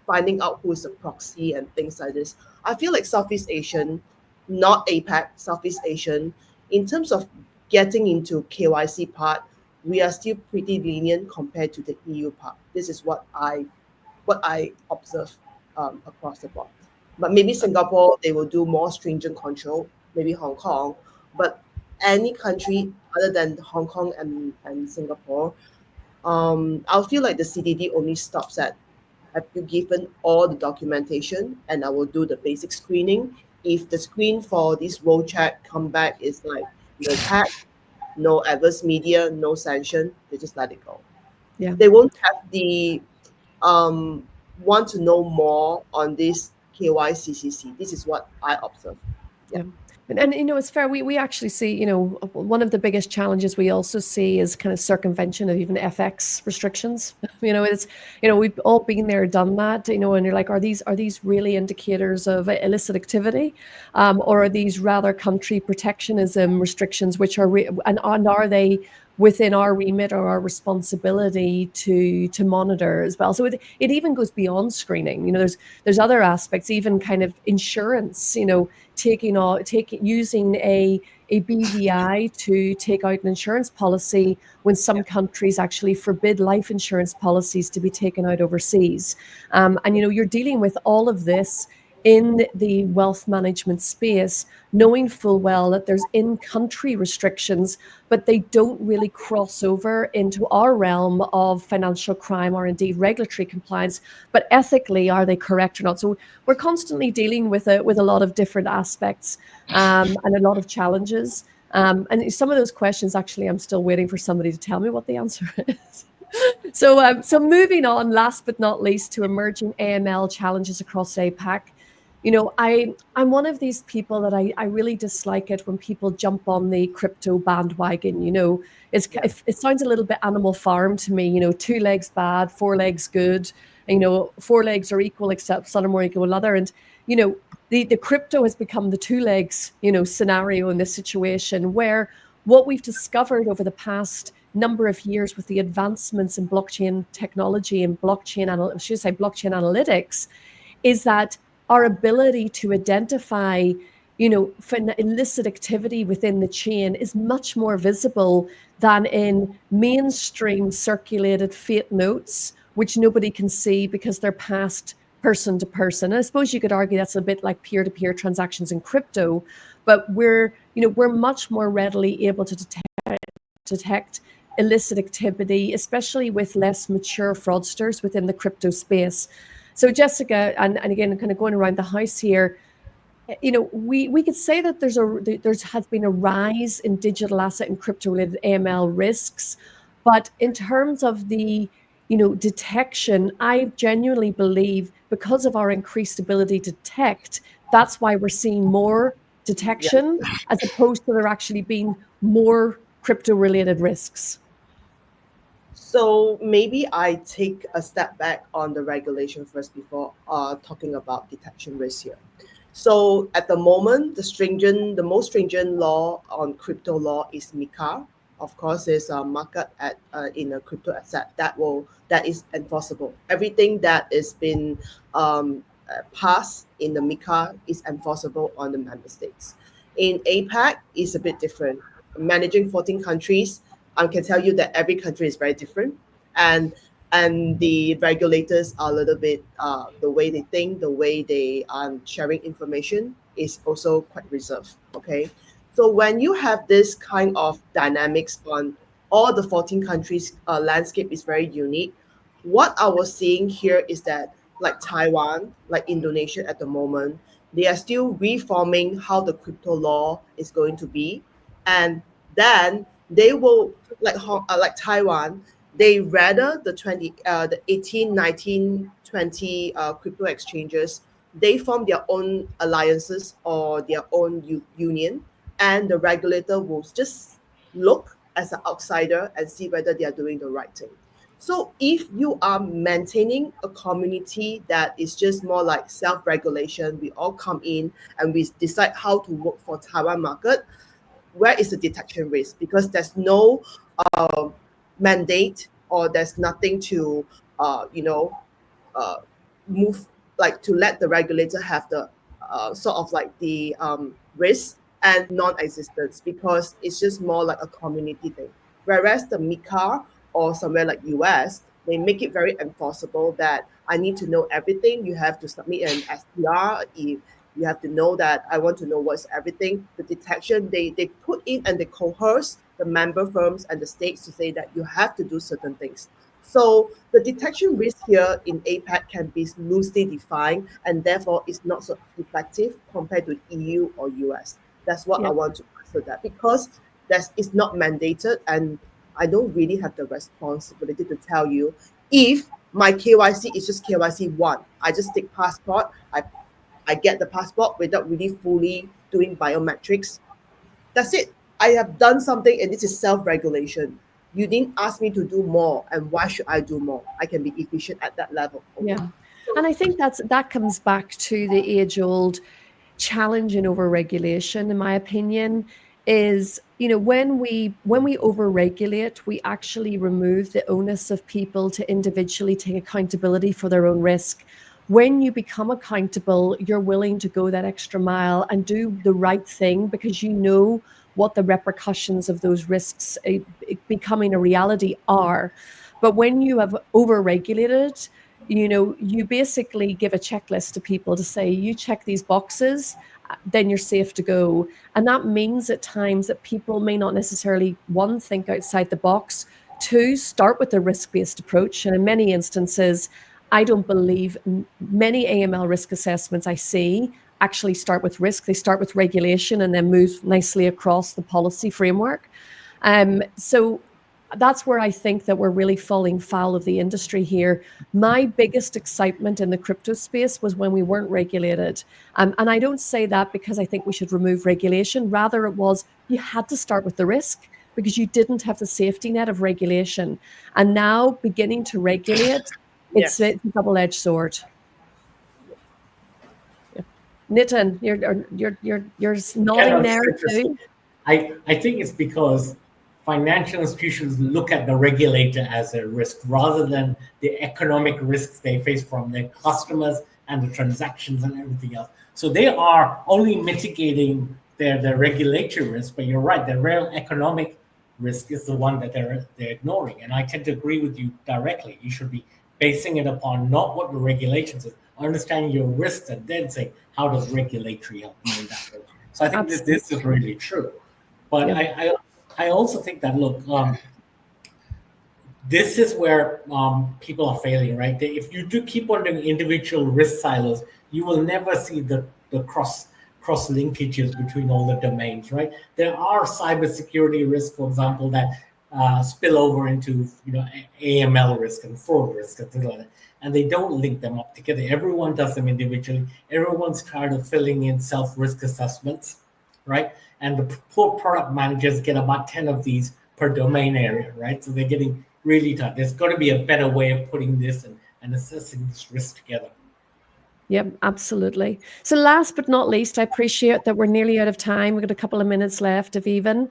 finding out who is the proxy and things like this. I feel like Southeast Asian, not APAC, Southeast Asian, in terms of getting into KYC part, we are still pretty lenient compared to the EU part. This is what I observe across the board. But maybe Singapore, they will do more stringent control, maybe Hong Kong. But any country other than Hong Kong and Singapore, I'll feel like the CDD only stops at, have you given all the documentation, and I will do the basic screening. If the screen for this road check come back is like no tag, no adverse media, no sanction, they just let it go. Yeah. They won't have the want to know more on this KYCCC. This is what I observe. Yeah. And it's fair. We actually see, one of the biggest challenges we also see is kind of circumvention of even FX restrictions. It's, we've all been there, done that, and you're like, are these really indicators of illicit activity? Or are these rather country protectionism restrictions, which are, and are they within our remit or our responsibility to monitor as well? So it even goes beyond screening. There's other aspects, even kind of insurance, using a BVI to take out an insurance policy when some countries actually forbid life insurance policies to be taken out overseas. And you're dealing with all of this in the wealth management space, knowing full well that there's in-country restrictions, but they don't really cross over into our realm of financial crime or indeed regulatory compliance. But ethically, are they correct or not? So we're constantly dealing with a lot of different aspects and a lot of challenges. And some of those questions, actually, I'm still waiting for somebody to tell me what the answer is. So moving on, last but not least, to emerging AML challenges across APAC. I'm one of these people that I really dislike it when people jump on the crypto bandwagon. It sounds a little bit Animal Farm to me. 2 legs bad, 4 legs good. 4 legs are equal except some are more equal than other. And the crypto has become the 2 legs scenario in this situation, where what we've discovered over the past number of years with the advancements in blockchain technology and blockchain analytics is that our ability to identify illicit activity within the chain is much more visible than in mainstream circulated fiat notes, which nobody can see because they're passed person to person. And I suppose you could argue that's a bit like peer-to-peer transactions in crypto, but we're much more readily able to detect illicit activity, especially with less mature fraudsters within the crypto space. So Jessica, and again, kind of going around the house here, we could say that there has been a rise in digital asset and crypto-related AML risks, but in terms of the detection, I genuinely believe because of our increased ability to detect, that's why we're seeing more detection as opposed to there actually being more crypto-related risks. So maybe I take a step back on the regulation first before talking about detection risk here. So at the moment, the most stringent law on crypto law is MiCA. Of course, there's a market in a crypto asset that is enforceable. Everything that is been passed in the MiCA is enforceable on the member states. In APAC, it's a bit different. Managing 14 countries, I can tell you that every country is very different, and the regulators are a little bit the way they think, the way they are sharing information is also quite reserved. Okay, so when you have this kind of dynamics on all the 14 countries, landscape is very unique. What I was seeing here is that like Taiwan, like Indonesia at the moment, they are still reforming how the crypto law is going to be, and then they will like Taiwan, they rather the 18, 19, 20 crypto exchanges, they form their own alliances or their own union, and the regulator will just look as an outsider and see whether they are doing the right thing. So if you are maintaining a community that is just more like self-regulation, we all come in and we decide how to work for Taiwan market, where is the detection risk? Because there's no mandate or there's nothing to uh, move, like to let the regulator have the sort of like the risk and non-existence, because it's just more like a community thing. Whereas the MiCA or somewhere like US, they make it very enforceable that I need to know everything. You have to submit an SDR. You have to know that I want to know what's everything. The detection, they put in and they coerce the member firms and the states to say that you have to do certain things. So the detection risk here in APAC can be loosely defined, and therefore it's not so effective compared to EU or US. That's what I want to answer that, because it's not mandated, and I don't really have the responsibility to tell you if my KYC is just KYC one. I just take passport, I get the passport without really fully doing biometrics. That's it. I have done something, and this is self-regulation. You didn't ask me to do more, and why should I do more? I can be efficient at that level. Yeah. And I think that comes back to the age-old challenge in overregulation, in my opinion, is when we overregulate, we actually remove the onus of people to individually take accountability for their own risk. When you become accountable, you're willing to go that extra mile and do the right thing because you know what the repercussions of those risks becoming a reality are. But when you have overregulated, you basically give a checklist to people to say, you check these boxes, then you're safe to go. And that means at times that people may not necessarily, one, think outside the box, two, start with a risk-based approach. And in many instances, I don't believe many AML risk assessments I see actually start with risk. They start with regulation and then move nicely across the policy framework. So that's where I think that we're really falling foul of the industry here. My biggest excitement in the crypto space was when we weren't regulated. And I don't say that because I think we should remove regulation. Rather, it was you had to start with the risk because you didn't have the safety net of regulation. And now beginning to regulate, it's, Yes. it's a double-edged sword. Yeah. Nitin, you're nodding It's there interesting. too. I think it's because financial institutions look at the regulator as a risk rather than the economic risks they face from their customers and the transactions and everything else. So they are only mitigating their regulatory risk, but you're right, the real economic risk is the one that they're ignoring. And I tend to agree with you directly. You should be basing it upon not what the regulations is, understanding your risks and then saying, how does regulatory help me in that way? So I think this is really true. But Yep. I also think that, look, this is where people are failing, right? If you do keep on doing individual risk silos, you will never see the cross linkages between all the domains, right? There are cybersecurity risks, for example, that spill over into AML risk and fraud risk and things like that, and they don't link them up together. Everyone does them individually. Everyone's tired of filling in self risk assessments, right? And the poor product managers get about 10 of these per domain area, right? So they're getting really tight. There's got to be a better way of putting this and assessing this risk together. Yep, absolutely. So last but not least, I appreciate that we're nearly out of time. We've got a couple of minutes left, if even.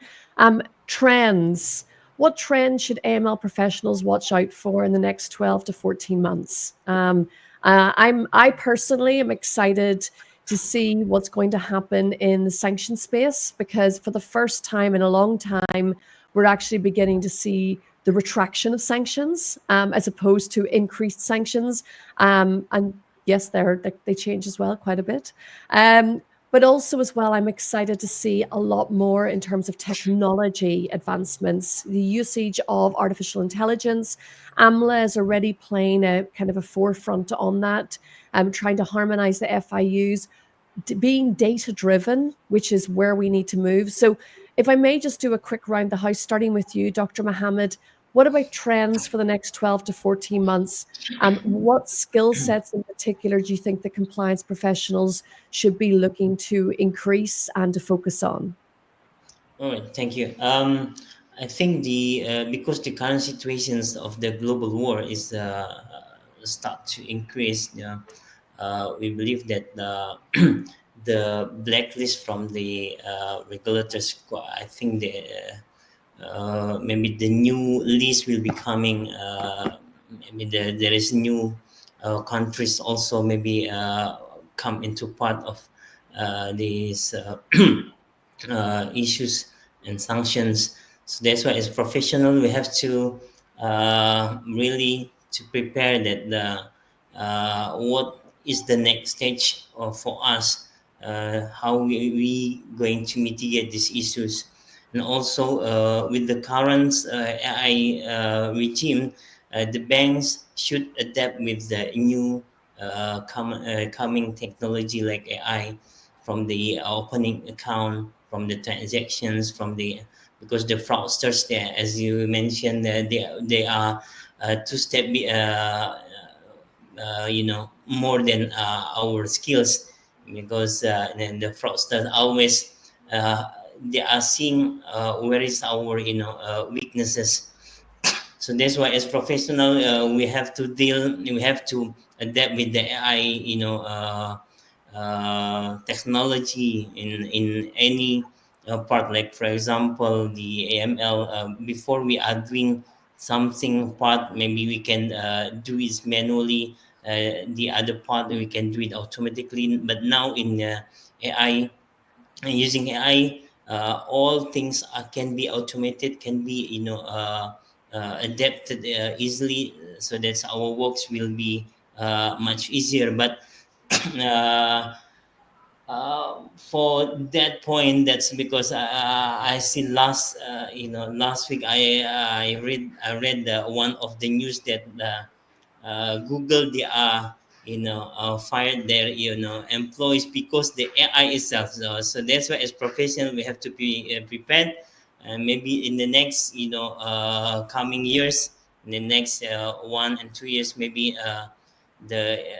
Trends. What trends should AML professionals watch out for in the next 12 to 14 months? I personally am excited to see what's going to happen in the sanction space, because for the first time in a long time, we're actually beginning to see the retraction of sanctions as opposed to increased sanctions. And yes, they change as well quite a bit. But also as well, I'm excited to see a lot more in terms of technology advancements, the usage of artificial intelligence. AMLA is already playing a kind of a forefront on that, trying to harmonize the FIUs, being data driven, which is where we need to move. So if I may just do a quick round the house, starting with you, Dr. Mohammed, what about trends for the next 12 to 14 months? What skill sets in particular do you think the compliance professionals should be looking to increase and to focus on? All right, thank you. I think the because the current situations of the global war is start to increase. We believe that the blacklist from the regulators, I think maybe the new list will be coming. Maybe there is new countries also maybe come into part of these issues and sanctions. So that's why, as professional, we have to really to prepare that what is the next stage for us, how we going to mitigate these issues, and also with the current AI regime, the banks should adapt with the new coming technology like AI, from the opening account, from the transactions, from the, because the fraudsters there, as you mentioned, they are two step more than our skills, because then the fraudsters always they are seeing where is our weaknesses. So that's why, as professional, we have to adapt with the AI, technology in any part. Like for example, the AML. Before we are doing something part, maybe we can do it manually. The other part we can do it automatically. But now in AI, using AI, all things can be automated, can be adapted easily, so that our works will be much easier. But for that point, that's because I see last week I read one of the news that Google, they are fired their employees because the AI itself. So that's why as professional we have to be prepared. Maybe in the next coming years, in the next 1 and 2 years, maybe the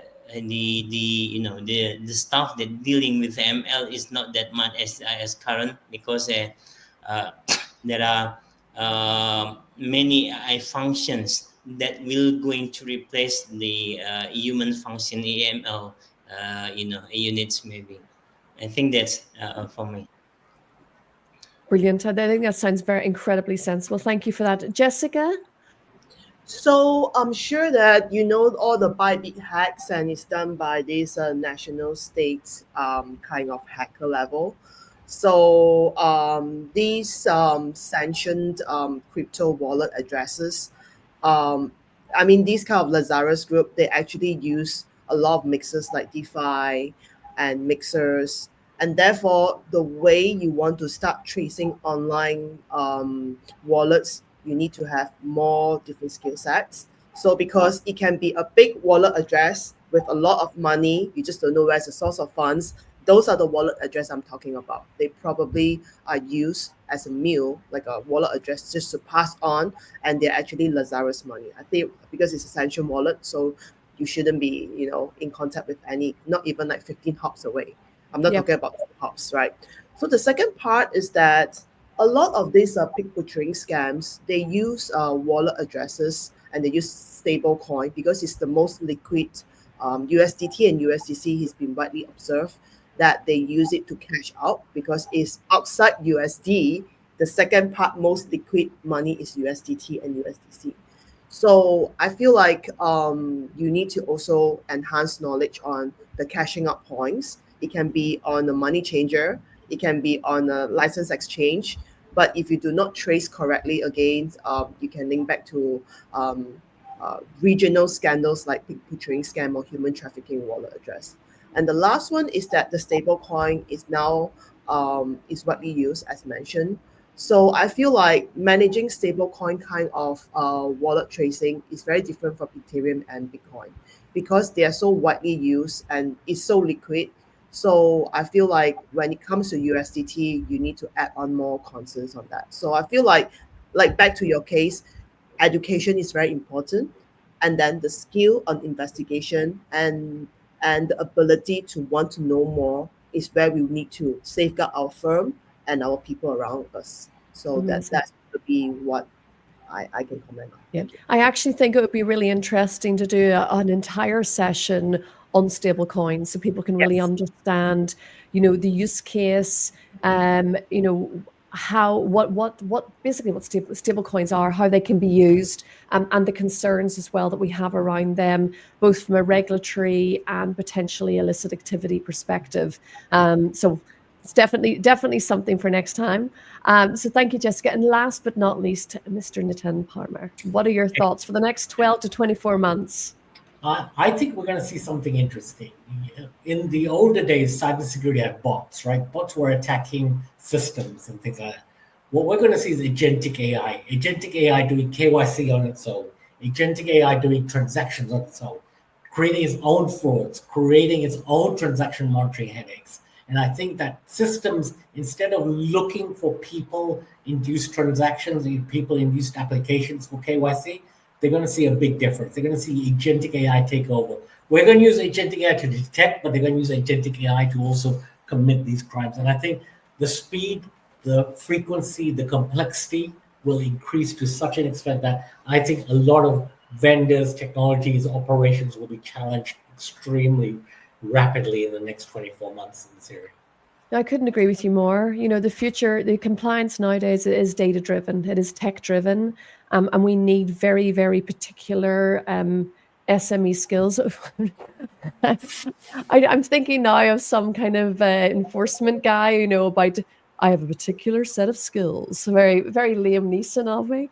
stuff that dealing with ML is not that much as current, because uh, there are many AI functions that will going to replace the human function AML units. Maybe I think that's for me. Brilliant. I think that sounds very incredibly sensible. Thank you for that. Jessica? So I'm sure that you know all the Bybit hacks, and it's done by this national state kind of hacker level. So these sanctioned crypto wallet addresses, um, I mean, these kind of Lazarus group, they actually use a lot of mixers like DeFi and mixers. And therefore, the way you want to start tracing online wallets, you need to have more different skill sets. So because it can be a big wallet address with a lot of money, you just don't know where's the source of funds. Those are the wallet address I'm talking about. They probably are used as a meal, like a wallet address, just to pass on, and they're actually Lazarus money. I think because it's a sanction wallet, so you shouldn't be, in contact with any, not even like 15 hops away. I'm not Yep. talking about hops, right? So the second part is that a lot of these pig butchering scams, they use wallet addresses, and they use stable coin because it's the most liquid. USDT and USDC has been widely observed that they use it to cash out because it's outside USD. The second part most liquid money is USDT and USDC. So I feel like you need to also enhance knowledge on the cashing out points. It can be on a money changer, it can be on a license exchange. But if you do not trace correctly, again, you can link back to regional scandals like pig butchering scam or human trafficking wallet address. And the last one is that the stable coin is now is widely used, as mentioned. So I feel like managing stablecoin kind of wallet tracing is very different from Ethereum and Bitcoin because they are so widely used and it's so liquid. So I feel like when it comes to USDT, you need to add on more concerns on that. So I feel like back to your case, education is very important, and then the skill on investigation and the ability to want to know more is where we need to safeguard our firm and our people around us. So Amazing. that would be what I can comment on. Yeah. Thank you. I actually think it would be really interesting to do an entire session on stable coins so people can really Yes. understand, the use case, how what basically what stable coins are, how they can be used, and the concerns as well that we have around them, both from a regulatory and potentially illicit activity perspective. So it's definitely something for next time. So thank you, Jessica. And last but not least, Mr. Nitin Parmar, what are your thoughts for the next 12 to 24 months? I think we're going to see something interesting. In the older days, cybersecurity had bots, right? Bots were attacking systems and things like that. What we're going to see is agentic AI. Agentic AI doing KYC on its own. Agentic AI doing transactions on its own, creating its own frauds, creating its own transaction monitoring headaches. And I think that systems, instead of looking for people-induced transactions, people-induced applications for KYC, they're going to see a big difference. They're going to see agentic AI take over. We're going to use agentic AI to detect, but they're going to use agentic AI to also commit these crimes. And I think the speed, the frequency, the complexity will increase to such an extent that I think a lot of vendors, technologies, operations will be challenged extremely rapidly in the next 24 months in this area. I couldn't agree with you more. The future, the compliance nowadays is data driven, it is tech driven, and we need very, very particular SME skills. I'm thinking now of some kind of enforcement guy, about I have a particular set of skills. Very, very Liam Neeson of me.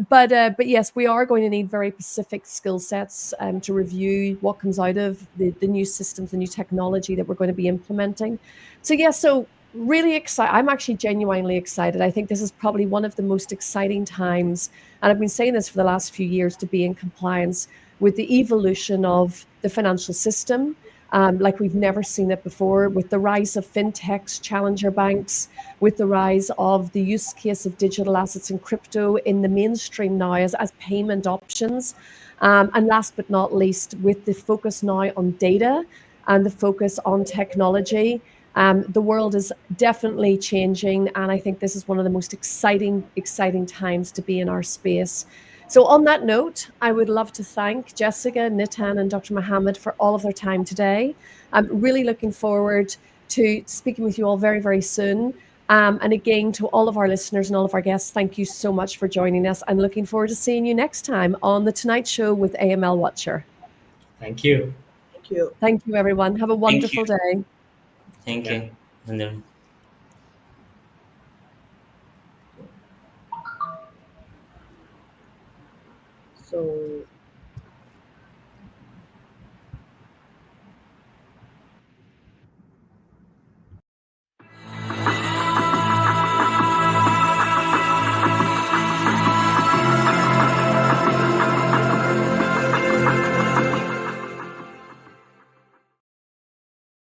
But yes, we are going to need very specific skill sets to review what comes out of the new systems, the new technology that we're going to be implementing. So yes, so really excited. I'm actually genuinely excited. I think this is probably one of the most exciting times, and I've been saying this for the last few years, to be in compliance with the evolution of the financial system, like we've never seen it before, with the rise of fintechs, challenger banks, with the rise of the use case of digital assets and crypto in the mainstream now as payment options. And last but not least, with the focus now on data and the focus on technology. The world is definitely changing, and I think this is one of the most exciting times to be in our space. So on that note, I would love to thank Jessica, Nitin, and Dr. Mohammed for all of their time today. I'm really looking forward to speaking with you all very, very soon. And again, to all of our listeners and all of our guests, thank you so much for joining us. I'm looking forward to seeing you next time on The Tonight Show with AML Watcher. Thank you. Thank you. Thank you, everyone. Have a Thank you. wonderful day. Thank Yeah. you. And So